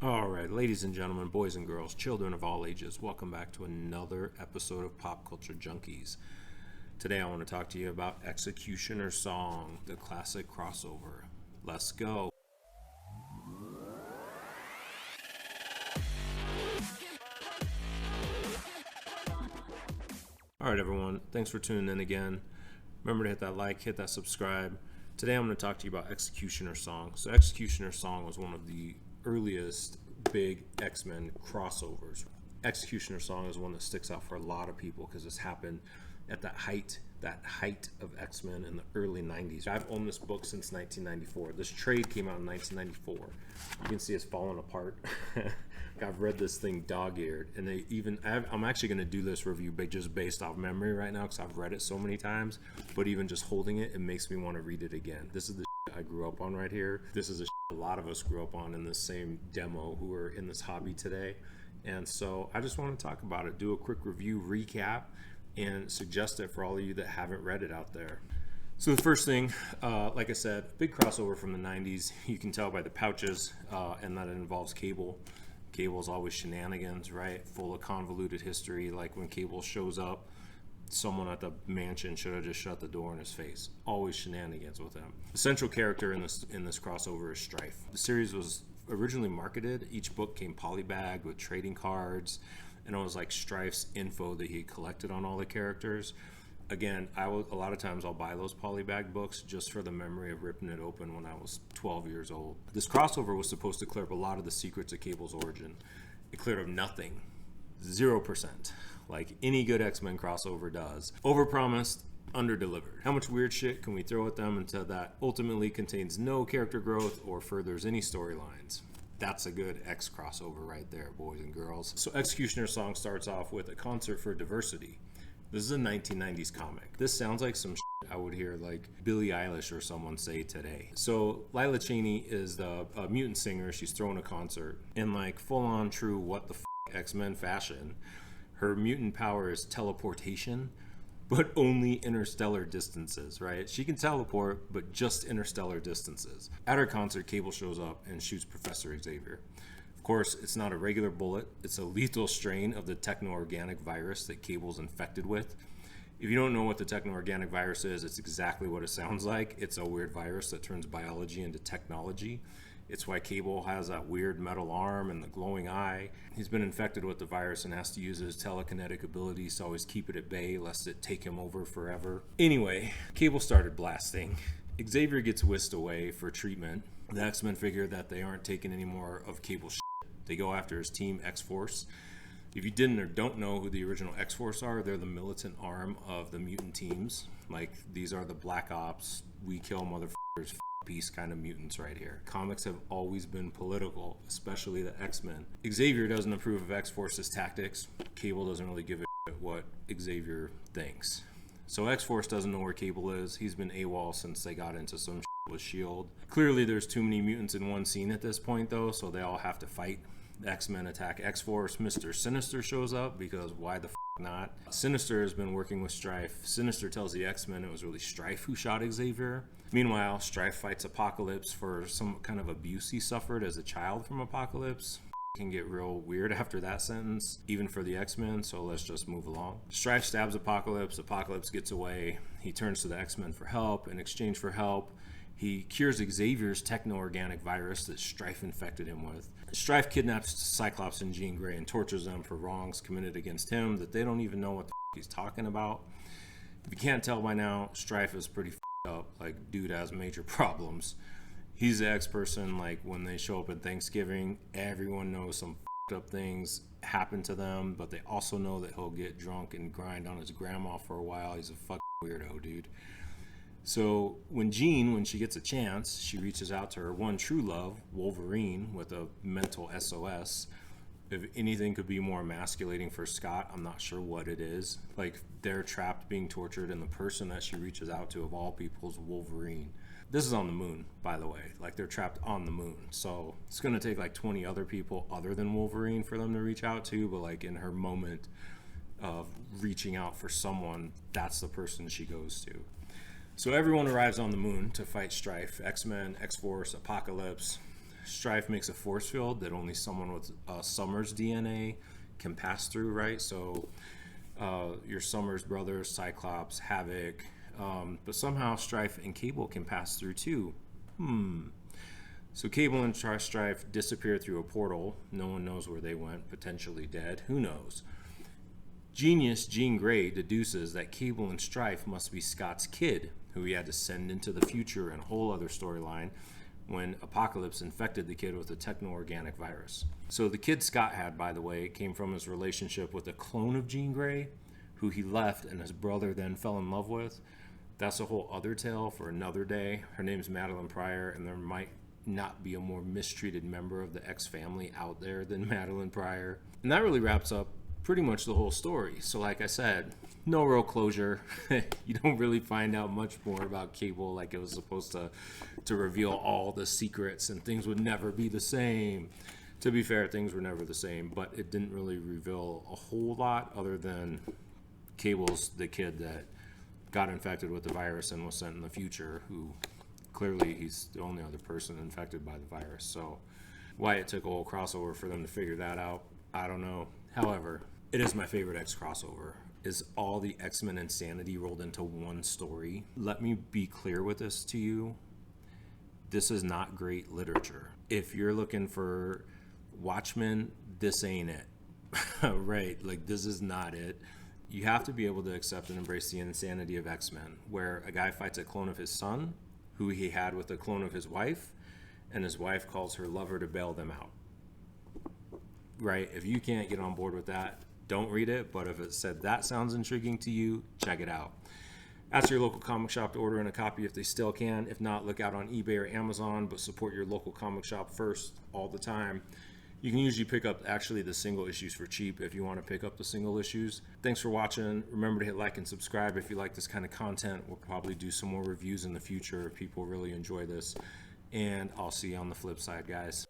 All right, ladies and gentlemen, boys and girls, children of all ages, welcome back to another episode of Pop Culture Junkies. Today I want to talk to you about X-Cutioner Song, the classic crossover. Let's go. All right, everyone, thanks for tuning in again. Remember to hit that like, hit that subscribe. Today I'm going to talk to you about X-Cutioner Song. So X-Cutioner Song was one of the earliest big X-Men crossovers. X-Cutioner Song is one that sticks out for a lot of people because it's happened at that height of X-Men in the early 90s. I've owned this book since 1994. This trade came out in 1994. You can see it's falling apart. I've read this thing dog-eared, and I'm actually going to do this review just based off memory right now because I've read it so many times, but even just holding it, it makes me want to read it again. This is the I grew up on right here. This is a lot of us grew up on in this same demo who are in this hobby today. And so I just want to talk about it, do a quick review, recap, and suggest it for all of you that haven't read it out there. So the first thing, like I said, big crossover from the 90s. You can tell by the pouches and that it involves Cable. Cable's always shenanigans, right? Full of convoluted history. Like when Cable shows up, someone at the mansion should have just shut the door in his face. Always shenanigans with him. The central character in this crossover is Strife. The series was originally marketed. Each book came polybagged with trading cards, and it was like Strife's info that he had collected on all the characters. Again, a lot of times I'll buy those polybagged books just for the memory of ripping it open when I was 12 years old. This crossover was supposed to clear up a lot of the secrets of Cable's origin. It cleared up nothing. 0%. Like any good X-Men crossover does. Overpromised, underdelivered. How much weird shit can we throw at them until that ultimately contains no character growth or furthers any storylines? That's a good X crossover right there, boys and girls. So X-Cutioner Song starts off with a concert for diversity. This is a 1990s comic. This sounds like some shit I would hear like Billie Eilish or someone say today. So Lila Cheney is the mutant singer. She's throwing a concert in like full on true what the X-Men fashion. Her mutant power is teleportation, but only interstellar distances, right? She can teleport, but just interstellar distances. At her concert, Cable shows up and shoots Professor Xavier. Of course, it's not a regular bullet. It's a lethal strain of the techno-organic virus that Cable's infected with. If you don't know what the techno-organic virus is, it's exactly what it sounds like. It's a weird virus that turns biology into technology. It's why Cable has that weird metal arm and the glowing eye. He's been infected with the virus and has to use his telekinetic abilities to always keep it at bay lest it take him over forever. Anyway, Cable started blasting. Xavier gets whisked away for treatment. The X-Men figure that they aren't taking any more of Cable's shit. They go after his team, X-Force. If you didn't or don't know who the original X-Force are, they're the militant arm of the mutant teams. Like, these are the Black Ops, we kill motherfuckers, peace kind of mutants right here. Comics have always been political, especially the X-Men. Xavier doesn't approve of X-Force's tactics. Cable doesn't really give a shit what Xavier thinks. So X-Force doesn't know where Cable is. He's been AWOL since they got into some shit with S.H.I.E.L.D. Clearly there's too many mutants in one scene at this point though, so they all have to fight. The X-Men attack X-Force. Mr. Sinister shows up because why the not? Sinister has been working with Strife. Sinister tells the X-Men it was really Strife who shot Xavier. Meanwhile, Strife fights Apocalypse for some kind of abuse he suffered as a child from Apocalypse. Can get real weird after that sentence, even for the X-Men, so let's just move along. Strife stabs Apocalypse. Apocalypse gets away. He turns to the X-Men for help. In exchange for help, he cures Xavier's techno-organic virus that Strife infected him with. Strife kidnaps Cyclops and Jean Grey and tortures them for wrongs committed against him that they don't even know what the he's talking about. If you can't tell by now, Strife is pretty up. Like, dude has major problems. He's the X-person. Like, when they show up at Thanksgiving, everyone knows some up things happen to them, but they also know that he'll get drunk and grind on his grandma for a while. He's a fucking weirdo, dude. So when Jean, when she gets a chance, she reaches out to her one true love, Wolverine, with a mental SOS. If anything could be more emasculating for Scott, I'm not sure what it is. Like, they're trapped being tortured, and the person that she reaches out to, of all people, is Wolverine. This is on the moon, by the way. Like, they're trapped on the moon. So it's going to take like 20 other people other than Wolverine for them to reach out to, but like in her moment of reaching out for someone, that's the person she goes to. So everyone arrives on the moon to fight Strife. X-Men, X-Force, Apocalypse. Strife makes a force field that only someone with Summers DNA can pass through, right? So your Summers brothers, Cyclops, Havoc, but somehow Strife and Cable can pass through too. So Cable and Strife disappeared through a portal. No one knows where they went, potentially dead. Who knows? Genius Jean Grey deduces that Cable and Strife must be Scott's kid, who he had to send into the future in a whole other storyline when Apocalypse infected the kid with a techno-organic virus. So the kid Scott had, by the way, came from his relationship with a clone of Jean Grey, who he left and his brother then fell in love with. That's a whole other tale for another day. Her name's Madeline Pryor, and there might not be a more mistreated member of the X family out there than Madeline Pryor. And that really wraps up pretty much the whole story. So like I said, no real closure. You don't really find out much more about Cable, like it was supposed to reveal all the secrets and things would never be the same. To be fair, things were never the same, but it didn't really reveal a whole lot other than Cable's the kid that got infected with the virus and was sent in the future, who clearly he's the only other person infected by the virus. So why it took a whole crossover for them to figure that out, I don't know. However, it is my favorite X crossover, is all the X-Men insanity rolled into one story. Let me be clear with this to you. This is not great literature. If you're looking for Watchmen, this ain't it. Right, like this is not it. You have to be able to accept and embrace the insanity of X-Men, where a guy fights a clone of his son, who he had with a clone of his wife, and his wife calls her lover to bail them out. Right? If you can't get on board with that, don't read it. But if it said that sounds intriguing to you, check it out. Ask your local comic shop to order in a copy if they still can. If not, look out on eBay or Amazon, but support your local comic shop first all the time. You can usually pick up actually the single issues for cheap if you want to pick up the single issues. Thanks for watching. Remember to hit like and subscribe if you like this kind of content. We'll probably do some more reviews in the future if people really enjoy this. And I'll see you on the flip side, guys.